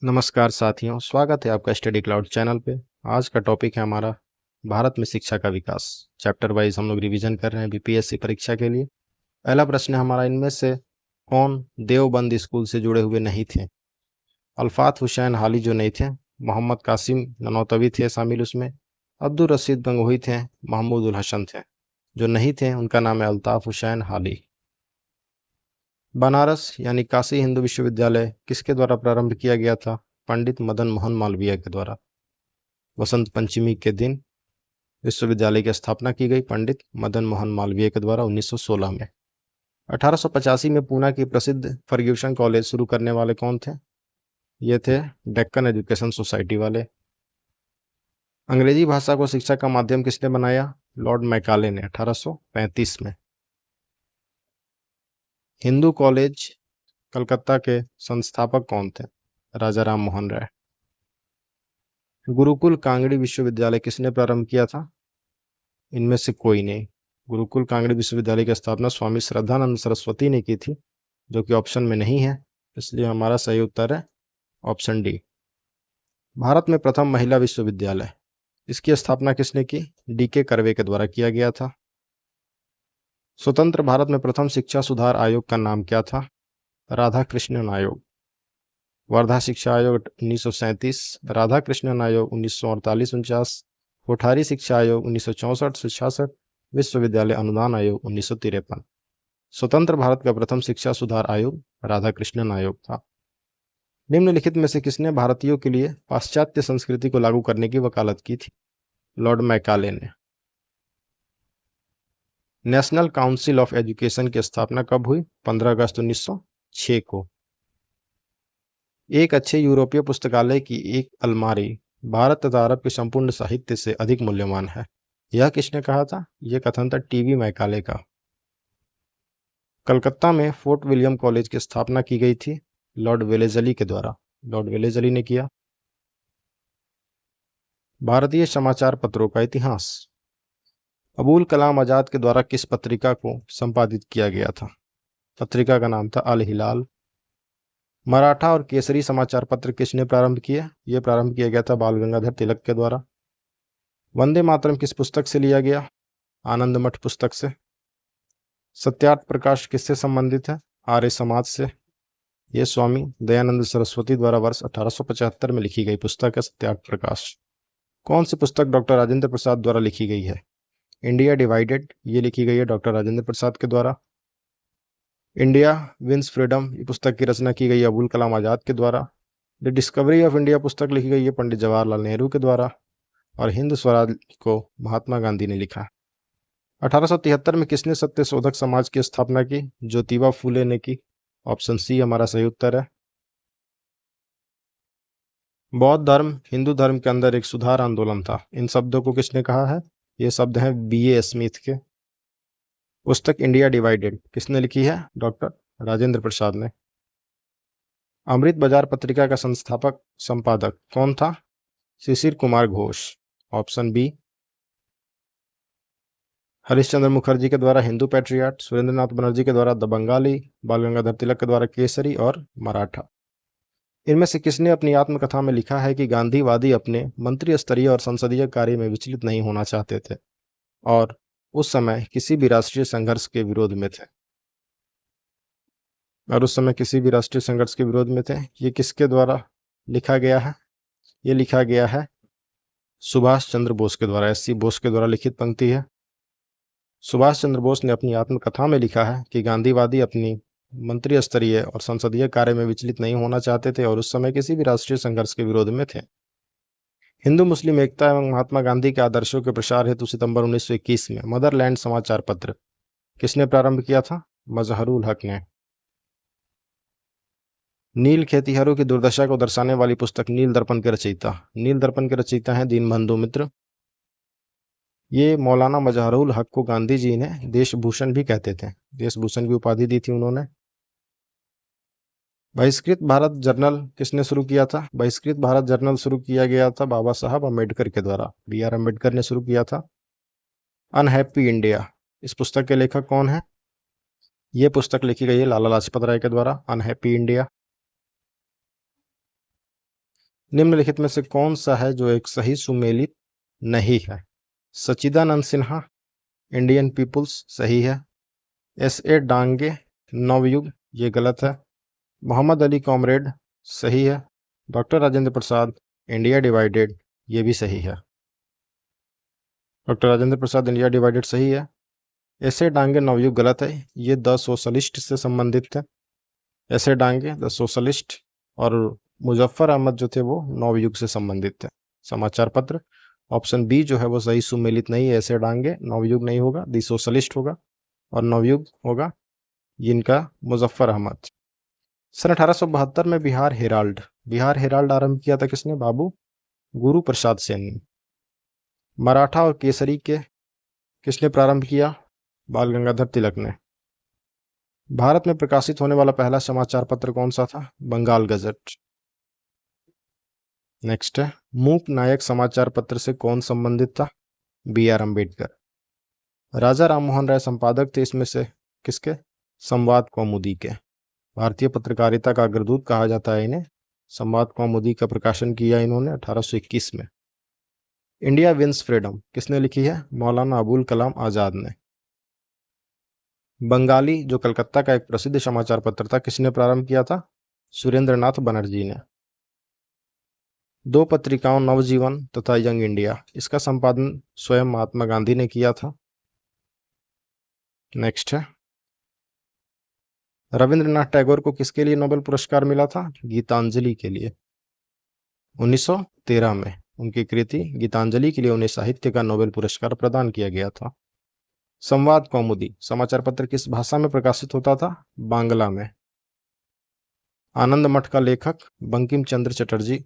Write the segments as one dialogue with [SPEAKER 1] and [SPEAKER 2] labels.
[SPEAKER 1] नमस्कार साथियों, स्वागत है आपका स्टडी क्लाउड चैनल पे। आज का टॉपिक है हमारा भारत में शिक्षा का विकास। चैप्टर वाइज हम लोग रिवीजन कर रहे हैं बीपीएससी परीक्षा के लिए। पहला प्रश्न है हमारा, इनमें से कौन देवबंद स्कूल से जुड़े हुए नहीं थे? अल्फात हुसैन हाली जो नहीं थे, मोहम्मद कासिम ननौतवी थे शामिल उसमें, अब्दुल रशीद गंगोही थे, महमूद उल हसन थे। जो नहीं थे उनका नाम है अल्ताफ हुसैन हाली। बनारस यानी काशी हिंदू विश्वविद्यालय किसके द्वारा प्रारंभ किया गया था? पंडित मदन मोहन मालवीय के द्वारा। वसंत पंचमी के दिन विश्वविद्यालय की स्थापना की गई पंडित मदन मोहन मालवीय के द्वारा 1916 में। 1885 में पूना की प्रसिद्ध फर्ग्यूसन कॉलेज शुरू करने वाले कौन थे? ये थे डेक्कन एजुकेशन सोसाइटी वाले। अंग्रेजी भाषा को शिक्षा का माध्यम किसने बनाया? लॉर्ड मैकाले ने 1835 में। हिंदू कॉलेज कलकत्ता के संस्थापक कौन थे? राजा राम मोहन राय। गुरुकुल कांगड़ी विश्वविद्यालय किसने प्रारंभ किया था? इनमें से कोई नहीं। गुरुकुल कांगड़ी विश्वविद्यालय की स्थापना स्वामी श्रद्धानंद सरस्वती ने की थी, जो कि ऑप्शन में नहीं है, इसलिए हमारा सही उत्तर है ऑप्शन डी। भारत में प्रथम महिला विश्वविद्यालय, इसकी स्थापना किसने की? डीके कर्वे के द्वारा किया गया था। स्वतंत्र भारत में प्रथम शिक्षा सुधार आयोग का नाम क्या था? राधा कृष्णन आयोग। वर्धा शिक्षा आयोग 1937, राधा कृष्णन आयोग 1948-49, कोठारी शिक्षा आयोग 1964-66, विश्वविद्यालय अनुदान आयोग 1953। स्वतंत्र भारत का प्रथम शिक्षा सुधार आयोग राधा कृष्णन आयोग था। निम्नलिखित में से किसने भारतीयों के लिए पाश्चात्य संस्कृति को लागू करने की वकालत की थी? लॉर्ड मैकाले ने। नेशनल काउंसिल ऑफ एजुकेशन की स्थापना कब हुई? 15 अगस्त 1906 को। एक अच्छे यूरोपीय पुस्तकालय की एक अलमारी भारत तथा अरब के संपूर्ण साहित्य से अधिक मूल्यवान है। यह किसने कहा था? यह कथन था टीवी मैकाले का। कलकत्ता में फोर्ट विलियम कॉलेज की स्थापना की गई थी लॉर्ड वेलेजली के द्वारा। लॉर्ड वेलेजली ने किया। भारतीय समाचार पत्रों का इतिहास। अबुल कलाम आजाद के द्वारा किस पत्रिका को संपादित किया गया था? पत्रिका का नाम था अल हिलाल। मराठा और केसरी समाचार पत्र किसने प्रारंभ किए? यह प्रारंभ किया गया था बाल गंगाधर तिलक के द्वारा। वंदे मातरम किस पुस्तक से लिया गया? आनंद मठ पुस्तक से। सत्यार्थ प्रकाश किससे संबंधित है? आर्य समाज से। यह स्वामी दयानंद सरस्वती द्वारा वर्ष 1875 में लिखी गई पुस्तक है सत्यार्थ प्रकाश। कौन सी पुस्तक डॉक्टर राजेंद्र प्रसाद द्वारा लिखी गई है? इंडिया डिवाइडेड, ये लिखी गई है डॉक्टर राजेंद्र प्रसाद के द्वारा। इंडिया विंस फ्रीडम, ये पुस्तक की रचना की गई है अबुल कलाम आजाद के द्वारा। द डिस्कवरी ऑफ इंडिया पुस्तक लिखी गई है पंडित जवाहरलाल नेहरू के द्वारा। और हिंद स्वराज को महात्मा गांधी ने लिखा। 1873 में किसने सत्य शोधक समाज की स्थापना की? ज्योतिबा फूले ने की। ऑप्शन सी हमारा सही उत्तर है। बौद्ध धर्म हिंदू धर्म के अंदर एक सुधार आंदोलन था, इन शब्दों को किसने कहा है? ये शब्द हैं बीए स्मिथ के। पुस्तक इंडिया डिवाइडेड किसने लिखी है? डॉक्टर राजेंद्र प्रसाद ने। अमृत बाजार पत्रिका का संस्थापक संपादक कौन था? शिशिर कुमार घोष। Option B. हरिश्चंद्र मुखर्जी के द्वारा हिंदू पैट्रियाट, सुरेंद्रनाथ बनर्जी के द्वारा द बंगाली, बाल गंगाधर तिलक के द्वारा केसरी और मराठा। इनमें से किसने अपनी आत्मकथा में लिखा है कि गांधीवादी अपने मंत्री स्तरीय और संसदीय कार्य में विचलित नहीं होना चाहते थे और उस समय किसी भी राष्ट्रीय संघर्ष के विरोध में थे? ये किसके द्वारा लिखा गया है? ये लिखा गया है सुभाष चंद्र बोस के द्वारा। एससी बोस के द्वारा लिखित पंक्ति है। सुभाष चंद्र बोस ने अपनी आत्मकथा में लिखा है कि गांधीवादी अपनी मंत्री स्तरीय और संसदीय कार्य में विचलित नहीं होना चाहते थे और उस समय किसी भी राष्ट्रीय संघर्ष के विरोध में थे। हिंदू मुस्लिम एकता एवं महात्मा गांधी के आदर्शों के प्रसार हेतु सितंबर 1921 में मदरलैंड समाचार पत्र किसने प्रारंभ किया था? मजहरुल हक ने। नील खेतिहरों की दुर्दशा को दर्शाने वाली पुस्तक नील दर्पण के रचयिता हैं दीनबंधु मित्र। ये मौलाना मजहरुल हक को गांधी जी ने देशभूषण भी कहते थे, देशभूषण की उपाधि दी थी उन्होंने। बहिष्कृत भारत जर्नल किसने शुरू किया था? बहिष्कृत भारत जर्नल शुरू किया गया था बाबा साहब अम्बेडकर के द्वारा। BR अम्बेडकर ने शुरू किया था। अनहैप्पी इंडिया, इस पुस्तक के लेखक कौन है? ये पुस्तक लिखी गई है लाला लाजपत राय के द्वारा, अनहैप्पी इंडिया। निम्नलिखित में से कौन सा है जो एक सही सुमेलित नहीं है? सच्चिदानंद सिन्हा, इंडियन पीपुल्स सही है। S.A. डांगे, नवयुग, ये गलत है। मोहम्मद अली कॉमरेड सही है। Doctor Rajendra Prasad, India divided, ये भी सही है। Doctor Rajendra Prasad, India divided सही है। ऐसे डांगे, नवयुग गलत है, ये द सोशलिस्ट से संबंधित थे। ऐसे डांगे द सोशलिस्ट और मुजफ्फर अहमद जो थे वो नवयुग से संबंधित थे। समाचार पत्र ऑप्शन बी जो है वो सही सुमेलित नहीं है। ऐसे डांगे, नवयुग नहीं होगा, द सोशलिस्ट होगा और नवयुग होगा इनका मुजफ्फर अहमद। सन 1872 में बिहार हेराल्ड आरंभ किया था किसने? बाबू गुरु प्रसाद सेन ने। मराठा और केसरी के किसने प्रारंभ किया? बाल गंगाधर तिलक ने। भारत में प्रकाशित होने वाला पहला समाचार पत्र कौन सा था? बंगाल गजट। नेक्स्ट है, मूक नायक समाचार पत्र से कौन संबंधित था? B.R. अम्बेडकर। राजा राममोहन राय संपादक थे इसमें से किसके? संवाद कौमुदी के। भारतीय पत्रकारिता का अग्रदूत कहा जाता है इन्हें। संवाद कौमुदी का प्रकाशन किया इन्होंने 1821 में। इंडिया विंस फ्रीडम किसने लिखी है? मौलाना अबुल कलाम आजाद ने। बंगाली जो कलकत्ता का एक प्रसिद्ध समाचार पत्र था, किसने प्रारंभ किया था? सुरेंद्रनाथ बनर्जी ने। दो पत्रिकाओं नवजीवन तथा यंग इंडिया, इसका संपादन स्वयं महात्मा गांधी ने किया था। नेक्स्ट है, रविंद्रनाथ टैगोर को किसके लिए नोबेल पुरस्कार मिला था? गीतांजलि के लिए। 1913 में उनकी कृति गीतांजलि के लिए उन्हें साहित्य का नोबेल पुरस्कार प्रदान किया गया था। संवाद कौमुदी समाचार पत्र किस भाषा में प्रकाशित होता था? बांग्ला में। आनंद मठ का लेखक बंकिम चंद्र चटर्जी।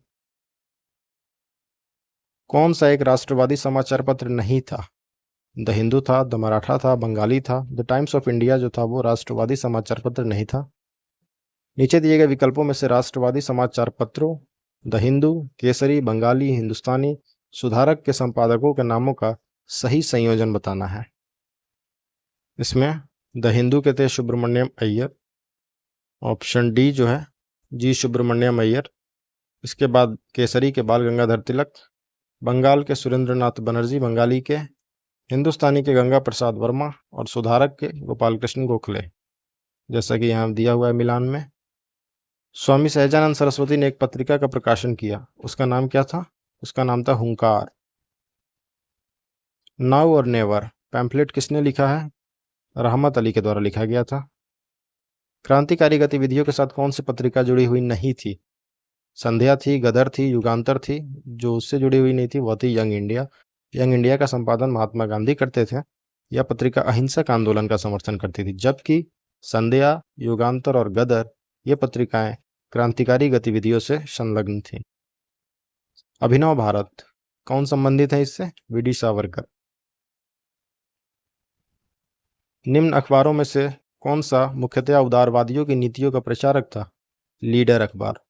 [SPEAKER 1] कौन सा एक राष्ट्रवादी समाचार पत्र नहीं था? द हिंदू था, द मराठा था, बंगाली था। द टाइम्स ऑफ इंडिया जो था वो राष्ट्रवादी समाचार पत्र नहीं था। नीचे दिए गए विकल्पों में से राष्ट्रवादी समाचार पत्रों द हिंदू, केसरी, बंगाली, हिंदुस्तानी, सुधारक के संपादकों के नामों का सही संयोजन बताना है। इसमें द हिंदू के थे सुब्रमण्यम अय्यर, ऑप्शन डी जो है जी सुब्रमण्यम अय्यर। इसके बाद केसरी के बाल गंगाधर तिलक, बंगाल के सुरेंद्रनाथ बनर्जी बंगाली के, हिंदुस्तानी के गंगा प्रसाद वर्मा और सुधारक के गोपाल कृष्ण गोखले, जैसा कि यहाँ दिया हुआ है मिलान में। स्वामी सहजानंद सरस्वती ने एक पत्रिका का प्रकाशन किया, उसका नाम क्या था? उसका नाम था हुंकार। नाउ और नेवर पैम्फलेट किसने लिखा है? रहमत अली के द्वारा लिखा गया था। क्रांतिकारी गतिविधियों के साथ कौन सी पत्रिका जुड़ी हुई नहीं थी? संध्या थी, गदर थी, युगांतर थी। जो उससे जुड़ी हुई नहीं थी वह थी यंग इंडिया। यंग इंडिया का संपादन महात्मा गांधी करते थे। यह पत्रिका अहिंसक आंदोलन का समर्थन करती थी, जबकि संध्या, युगांतर और गदर ये पत्रिकाएं क्रांतिकारी गतिविधियों से संलग्न थी। अभिनव भारत कौन संबंधित है इससे? वी.डी. सावरकर। निम्न अखबारों में से कौन सा मुख्यतः उदारवादियों की नीतियों का प्रचारक था? लीडर अखबार।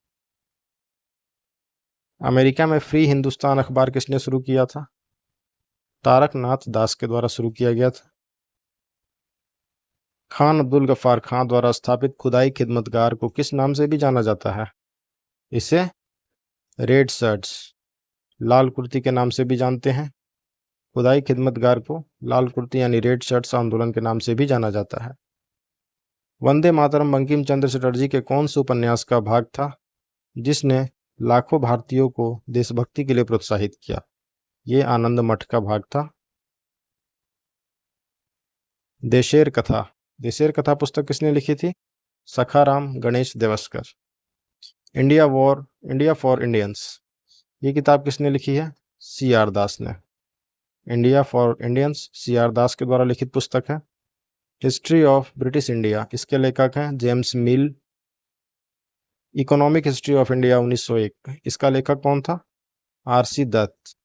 [SPEAKER 1] अमेरिका में फ्री हिंदुस्तान अखबार किसने शुरू किया था? तारक नाथ दास के द्वारा शुरू किया गया था। खान अब्दुल गफ्फार खान द्वारा स्थापित खुदाई खिदमतगार को किस नाम से भी जाना जाता है? इसे रेड शर्ट्स, लाल कुर्ती के नाम से भी जानते हैं। खुदाई खिदमतगार को लाल कुर्ती यानी रेड शर्ट्स आंदोलन के नाम से भी जाना जाता है। वंदे मातरम बंकिम चंद्र चटर्जी के कौन से उपन्यास का भाग था जिसने लाखों भारतीयों को देशभक्ति के लिए प्रोत्साहित किया? ये आनंद मठ का भाग था। देशेर कथा पुस्तक किसने लिखी थी? Sakharam Ganesh Devaskar. India for Indians ये किताब किसने लिखी है? C.R. दास ने। India for Indians C.R. दास के द्वारा लिखित पुस्तक है। हिस्ट्री ऑफ ब्रिटिश इंडिया इसके लेखक हैं James mill. Economic history of India 1901 इसका लेखक कौन था? R.C. दत्त।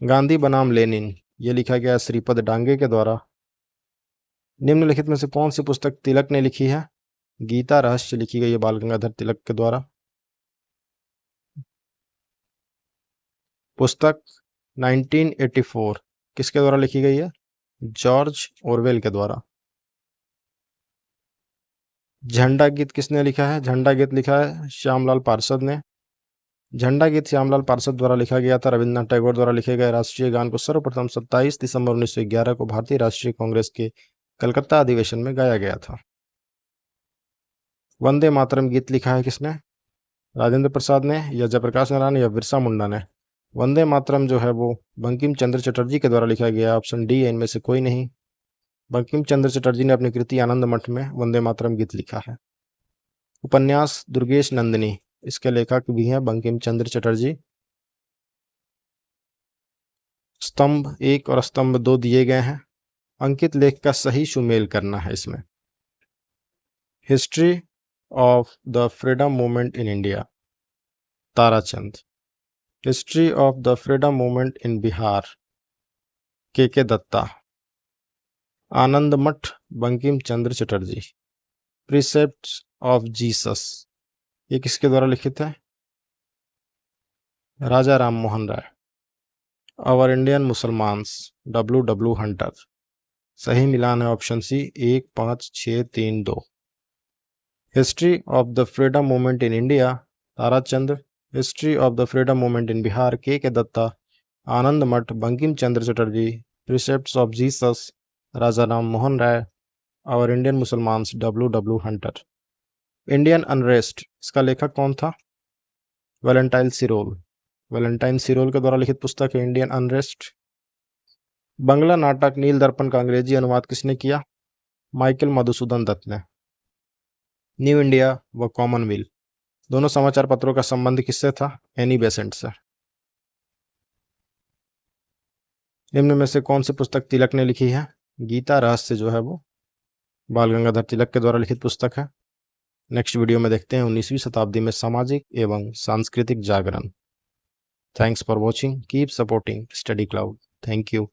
[SPEAKER 1] गांधी बनाम लेनिन ये लिखा गया श्रीपद डांगे के द्वारा। निम्नलिखित में से कौन सी पुस्तक तिलक ने लिखी है? गीता रहस्य लिखी गई है बाल गंगाधर तिलक के द्वारा। पुस्तक 1984 किसके द्वारा लिखी गई है? जॉर्ज ऑरवेल के द्वारा। झंडा गीत किसने लिखा है? झंडा गीत लिखा है श्यामलाल पार्षद ने। झंडा गीत श्यामलाल पार्षद द्वारा लिखा गया था। रविन्द्रनाथ टैगोर द्वारा लिखे गए राष्ट्रीय गान को सर्वप्रथम 27 दिसंबर 1911 को भारतीय राष्ट्रीय कांग्रेस के कलकत्ता अधिवेशन में गाया गया था। वंदे मातरम गीत लिखा है किसने? राजेंद्र प्रसाद ने या जयप्रकाश नारायण या बिरसा मुंडा ने? वंदे मातरम जो है वो बंकिम चंद्र चटर्जी के द्वारा लिखा गया। ऑप्शन डी है इनमें से कोई नहीं। बंकिम चंद्र चटर्जी ने अपनी कृति आनंद मठ में वंदे मातरम गीत लिखा है। उपन्यास दुर्गेश नंदिनी, इसके लेखक भी हैं बंकिम चंद्र चटर्जी। स्तंभ 1 और स्तंभ 2 दिए गए हैं। अंकित लेख का सही सुमेल करना है इसमें। History of the freedom movement in India, Tarachand. History of the freedom movement in Bihar, K Datta. Anand Math, Bankim Chandra Chatterjee. Precepts of Jesus, ये किसके द्वारा लिखित है? Raja Ram Mohan Roy. Our Indian Musalmans, W Hunter. सही मिलान है option C 1 5 6 3 2। History of the freedom movement in India, Tarachand. History of the freedom movement in Bihar, K Datta. Anand Math, Bankim Chandra Chatterjee. Precepts of Jesus, Raja Ram Mohan Roy. Our Indian Musalmans, W Hunter. Indian unrest, इसका लेखक कौन था? वैलेंटाइन सिरोल। वैलेंटाइन सिरोल के द्वारा लिखित पुस्तक है इंडियन अनरेस्ट। बंगला नाटक नील दर्पण का अंग्रेजी अनुवाद किसने किया? माइकल मधुसूदन दत्त ने। न्यू इंडिया व कॉमनवेल्थ, दोनों समाचार पत्रों का संबंध किससे था? एनी बेसेंट से। निम्न में से कौन सी पुस्तक तिलक ने लिखी है? गीता रहस्य जो है वो बाल गंगाधर तिलक के द्वारा लिखित पुस्तक है। नेक्स्ट वीडियो में देखते हैं 19वीं शताब्दी में सामाजिक एवं सांस्कृतिक जागरण। Thanks for watching, keep supporting study cloud. Thank you.